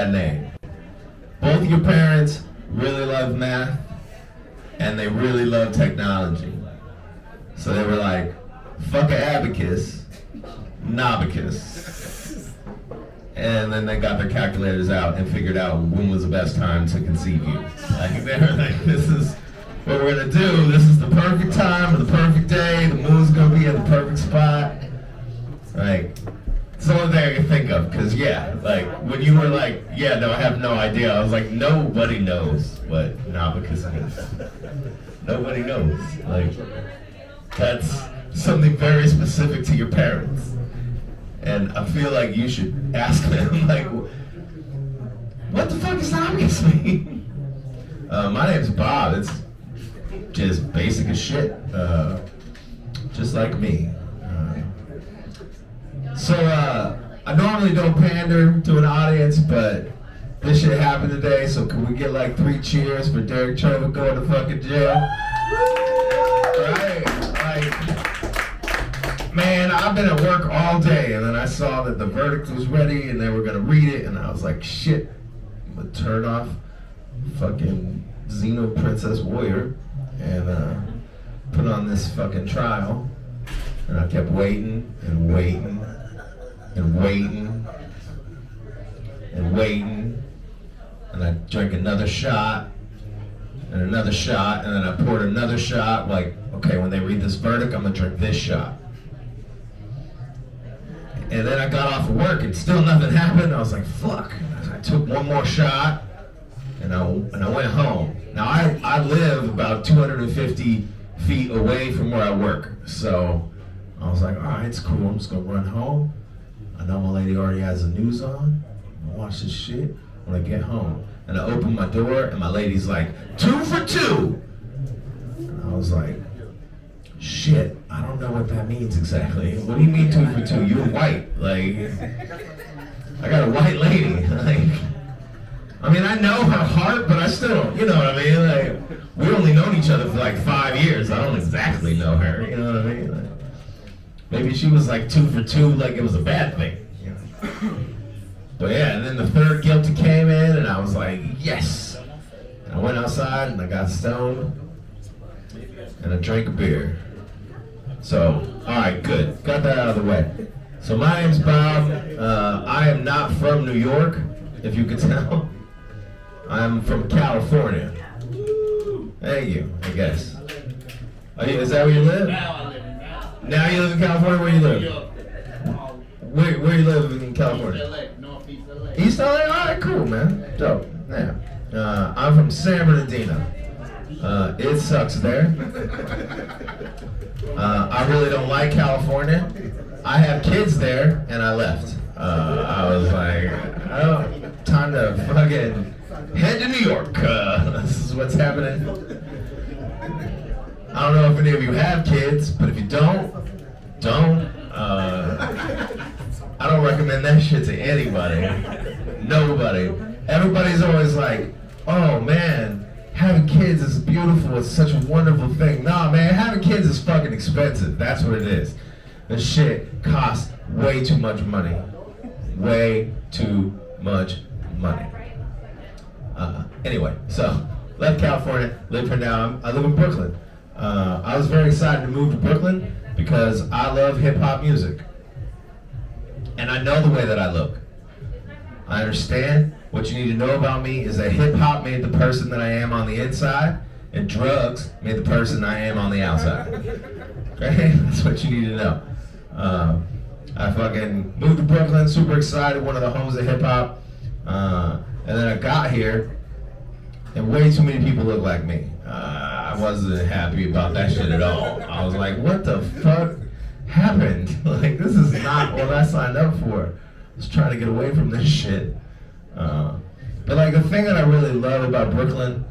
name. Both your parents really love math, and they really love technology. So they were like, fuck an abacus, nobicus. And then they got their calculators out and figured out when was the best time to conceive you. Like, they were like, this is what we're gonna do. This is the perfect time, or the perfect day. The moon's gonna be at the perfect spot. Like, it's the only thing I can think of, because yeah, like, when you were like, yeah, no, I have no idea, I was like, nobody knows what nobicus is. Nobody knows. Like, that's something very specific to your parents. And I feel like you should ask them, like, what the fuck does nobicus mean? My name's Bob. It's just basic as shit. Just like me. So, I normally don't pander to an audience, but this shit happened today, so can we get like 3 cheers for Derek Trevor going to fucking jail? Right? Like, man, I've been at work all day, and then I saw that the verdict was ready, and they were gonna read it, and I was like, shit, I'm gonna turn off fucking Xeno Princess Warrior, and put on this fucking trial. And I kept waiting, and waiting, and waiting, and waiting, and I drank another shot, and another shot, and then I poured another shot, like, okay, when they read this verdict, I'm gonna drink this shot. And then I got off of work, and still nothing happened. I was like, fuck. I took one more shot, and I went home. Now, I live about 250 feet away from where I work, so I was like, all right, it's cool. I'm just gonna run home. I know my lady already has the news on. I'm gonna watch this shit when I get home. And I open my door, and my lady's like, 2 for 2. And I was like, shit, I don't know what that means exactly. What do you mean 2 for 2? You're white. Like, I got a white lady. Like, I mean, I know her heart, but I still, you know what I mean? Like, we only known each other for like 5 years. I don't exactly know her, you know what I mean? Like, maybe she was like 2 for 2, like it was a bad thing. You know? But yeah, and then the third guilty came in, and I was like, yes. And I went outside, and I got stoned, and I drank a beer. So, all right, good. Got that out of the way. So my name's Bob. I am not from New York, if you could tell. I'm from California. Thank you, I guess. Is that where you live? Now you live in California? Where you live? Where you live in California? Northeast LA. East LA? Alright, cool, man. Dope. Yeah. I'm from San Bernardino. It sucks there. I really don't like California. I have kids there, and I left. I was like, oh, time to fucking head to New York. This is what's happening. I don't know if any of you have kids, but if you don't. I don't recommend that shit to anybody. Nobody. Everybody's always like, oh man, having kids is beautiful, it's such a wonderful thing. Nah, man, having kids is fucking expensive. That's what it is. This shit costs way too much money. Way too much money. Anyway, so left California, live here now. I live in Brooklyn. I was very excited to move to Brooklyn because I love hip-hop music. And I know the way that I look. I understand what you need to know about me is that hip-hop made the person that I am on the inside, and drugs made the person I am on the outside. Okay? That's what you need to know. I fucking moved to Brooklyn, super excited, one of the homes of hip-hop. And then I got here, and way too many people look like me. I wasn't happy about that shit at all. I was like, what the fuck happened? Like, this is not what I signed up for. I was trying to get away from this shit. But like, the thing that I really love about Brooklyn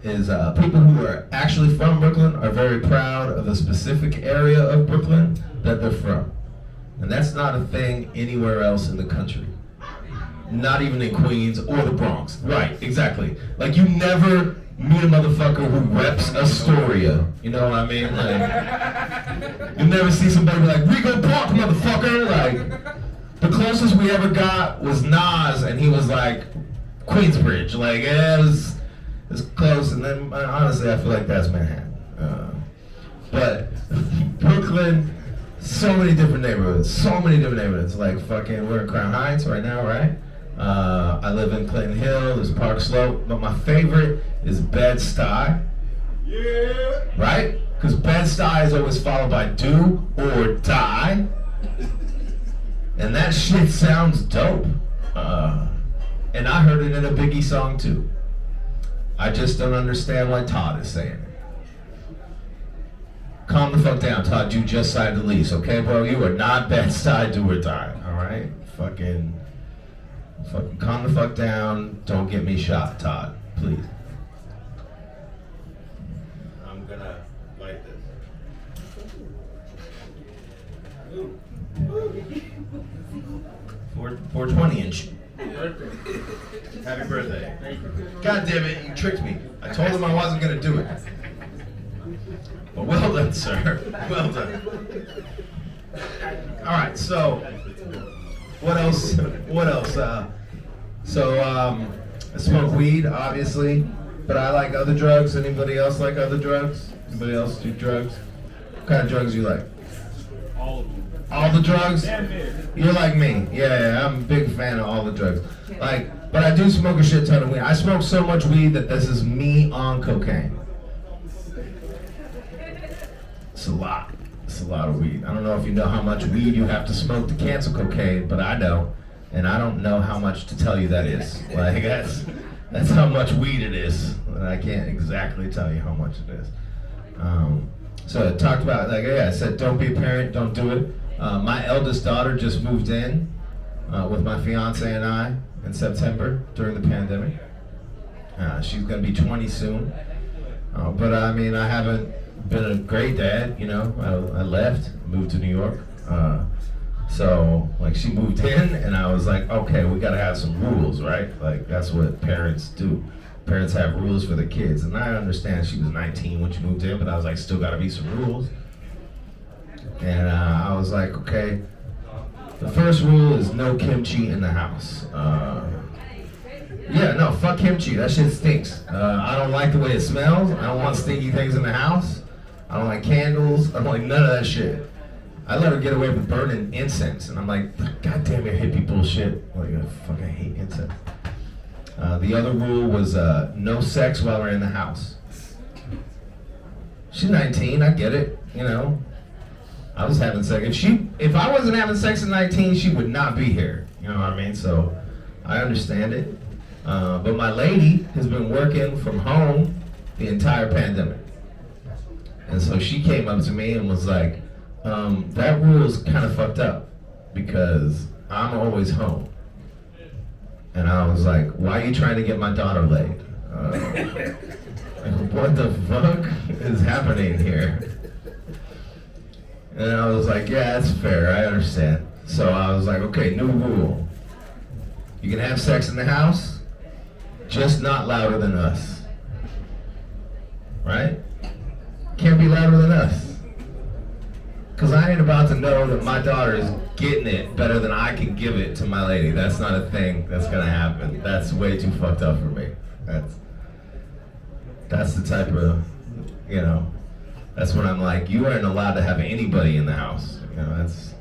is people who are actually from Brooklyn are very proud of the specific area of Brooklyn that they're from. And that's not a thing anywhere else in the country. Not even in Queens or the Bronx. Right, exactly. Like, you never meet a motherfucker who reps Astoria. You know what I mean? Like, you never see somebody be like, Rego Park, motherfucker! Like, the closest we ever got was Nas, and he was like, Queensbridge. Like, yeah, it was close. And then, honestly, I feel like that's Manhattan. But Brooklyn, so many different neighborhoods. Like, fucking, we're in Crown Heights right now, right? I live in Clinton Hill, there's Park Slope, but my favorite is Bed-Stuy. Yeah. Right? Because Bed-Stuy is always followed by do or die. And that shit sounds dope. And I heard it in a Biggie song too. I just don't understand why Todd is saying it. Calm the fuck down, Todd. You just signed the lease, okay, bro? You are not Bed-Stuy, do or die, alright? Fucking calm the fuck down. Don't get me shot, Todd, please. I'm gonna light this. 420 inch. Happy birthday. God damn it, you tricked me. I told him I wasn't gonna do it. But well done, sir. Well done. Alright, so what else? I smoke weed, obviously, but I like other drugs. Anybody else like other drugs? Anybody else do drugs? What kind of drugs do you like? All of them. All the drugs? You're like me. Yeah, I'm a big fan of all the drugs. But I do smoke a shit ton of weed. I smoke so much weed that this is me on cocaine. It's a lot. It's a lot of weed. I don't know if you know how much weed you have to smoke to cancel cocaine, but I know. And I don't know how much to tell you that is. Like, that's how much weed it is. I can't exactly tell you how much it is. So I talked about, like, yeah, I said, don't be a parent, don't do it. My eldest daughter just moved in with my fiance and I in September during the pandemic. She's gonna be 20 soon. But I mean, I haven't been a great dad, you know. I left, moved to New York. So, like, she moved in, and I was like, okay, we gotta have some rules, right? Like, that's what parents do. Parents have rules for their kids. And I understand she was 19 when she moved in, but I was like, still gotta be some rules. And I was like, okay, the first rule is no kimchi in the house. Yeah, no, fuck kimchi. That shit stinks. I don't like the way it smells. I don't want stinky things in the house. I don't like candles. I don't like none of that shit. I let her get away with burning incense, and I'm like, God damn it, hippie bullshit. Like, I fucking hate incense. The other rule was no sex while we're in the house. She's 19, I get it, you know. I was having sex. If I wasn't having sex at 19, she would not be here. You know what I mean? So I understand it. But my lady has been working from home the entire pandemic. And so she came up to me and was like, that rule is kind of fucked up because I'm always home. And I was like, why are you trying to get my daughter laid? What the fuck is happening here? And I was like, yeah, that's fair, I understand. So I was like, okay, new rule. You can have sex in the house, just not louder than us. Right? Can't be louder than us. Because I ain't about to know that my daughter is getting it better than I can give it to my lady. That's not a thing that's gonna happen. That's way too fucked up for me. That's the type of, you know, that's when I'm like, you aren't allowed to have anybody in the house. You know, that's,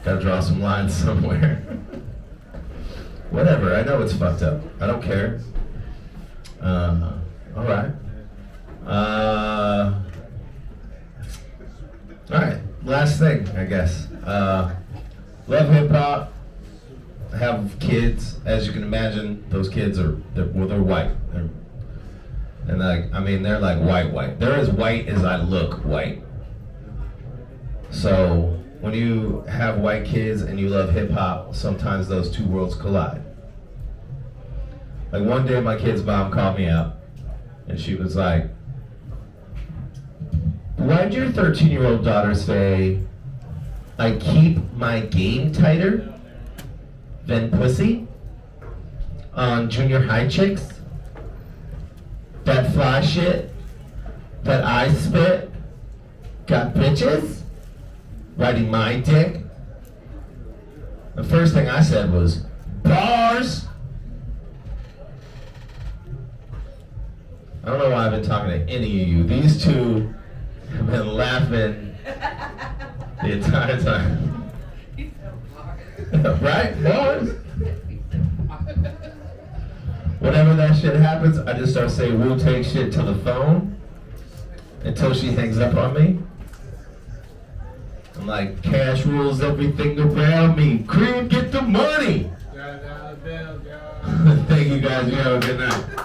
gotta draw some lines somewhere. Whatever, I know it's fucked up. I don't care. All right. Alright, last thing, I guess. Love hip hop. Have kids, as you can imagine. Those kids they're white. And like, I mean, they're like white. They're as white as I look white. So when you have white kids and you love hip hop, sometimes those two worlds collide. Like one day, my kid's mom called me out, and she was like, why'd your 13-year-old daughter say, I keep my game tighter than pussy on junior high chicks? That fly shit? That I spit? Got bitches? Riding my dick? The first thing I said was, bars! I don't know why I've been talking to any of you. These two have been laughing the entire time. Right? Boys? Whenever that shit happens, I just start saying Wu take shit to the phone until she hangs up on me. I'm like, cash rules everything around me. Cream, get the money. Thank you guys. You have a good night.